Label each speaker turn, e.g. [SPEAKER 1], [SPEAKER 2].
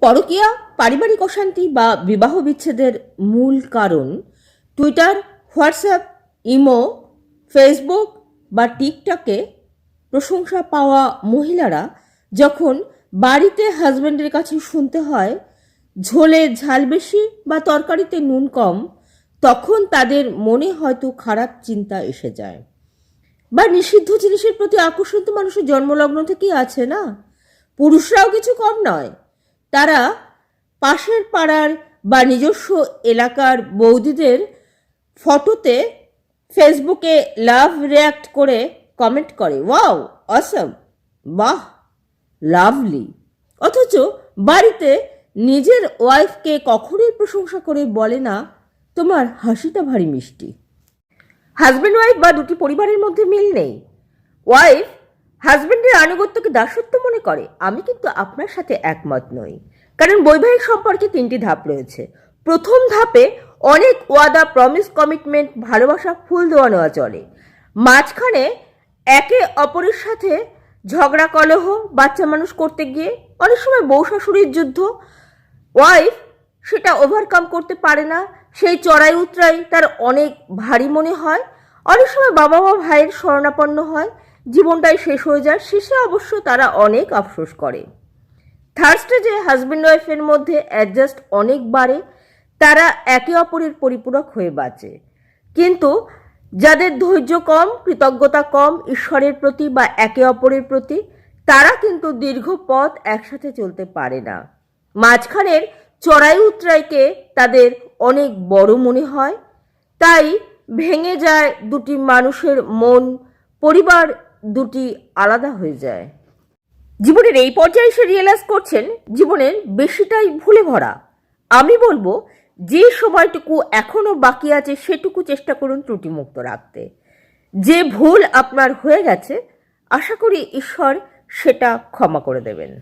[SPEAKER 1] পরকীয়া, পারিবারিক অশান্তি বা বিবাহ বিচ্ছেদের মূল কারণ টুইটার, হোয়াটসঅ্যাপ, ইমো, ফেসবুক বা টিকটকে প্রশংসা পাওয়া মহিলারা যখন বাড়িতে হাজব্যান্ডের কাছে শুনতে হয় ঝোলে ঝাল বেশি বা তরকারিতে নুন কম, তখন তাদের মনে হয়তো খারাপ চিন্তা এসে যায়। বা নিষিদ্ধ জিনিসের প্রতি আকর্ষণ তো মানুষের জন্মলগ্ন থেকেই আছে না। পুরুষরাও কিছু কম নয়। তারা পাশের পাড়ার বা নিজস্ব এলাকার বৌদিদের ফটোতে ফেসবুকে লাভ রিয়াক্ট করে কমেন্ট করে, ওয়াও অসম, বাহ, লাভলি। অথচ বাড়িতে নিজের ওয়াইফকে কখনোই প্রশংসা করে বলে না, তোমার হাসিটা ভারী মিষ্টি। হাজব্যান্ড ওয়াইফ বা দুটি পরিবারের মধ্যে মিল নেই। ওয়াইফ হাজব্যান্ডের আনুগত্যকে দাসত্ব মনে করে। আমি কিন্তু আপনার সাথে একমত নই। কারণ বৈবাহিক সম্পর্কে তিনটি ধাপ রয়েছে। প্রথম ধাপে অনেক ওয়াদা, প্রমিস, কমিটমেন্ট, ভালোবাসা, ফুল দেওয়া নেওয়া চলে। মাঝখানে একে অপরের সাথে ঝগড়া, কলহ, বাচ্চা মানুষ করতে গিয়ে অনেক সময় বউ শাশুড়ির যুদ্ধ। ওয়াইফ সেটা ওভারকাম করতে পারে না, সেই চড়াই উতরাই তার অনেক ভারী মনে হয়। অনেক সময় বাবা বা ভাইয়ের শরণাপন্ন হয়, জীবনটাই শেষ হয়ে যায়। শেষে অবশ্য তারা অনেক আফসোস করে। থার্ড স্টেজে হাজব্যান্ড ওয়াইফের মধ্যে অ্যাডজাস্ট অনেক বাড়ে, তারা একে অপরের পরিপূরক হয়ে বাঁচে। কিন্তু যাদের ধৈর্য কম, কৃতজ্ঞতা কম ঈশ্বরের প্রতি বা একে অপরের প্রতি, তারা কিন্তু দীর্ঘ পথ একসাথে চলতে পারে না। মাঝখানের চড়াই উতরাইকে তাদের অনেক বড় মনে হয়, তাই ভেঙে যায় দুটি মানুষের মন, পরিবার দুটি আলাদা হয়ে যায়। জীবনের এই পর্যায়ে এসে রিয়েলাইজ করছেন জীবনের বেশিটাই ভুলে ভরা। আমি বলবো, যে সময়টুকু এখনো বাকি আছে সেটুকু চেষ্টা করুন ত্রুটিমুক্ত রাখতে। যে ভুল আপনার হয়ে গেছে, আশা করি ঈশ্বর সেটা ক্ষমা করে দেবেন।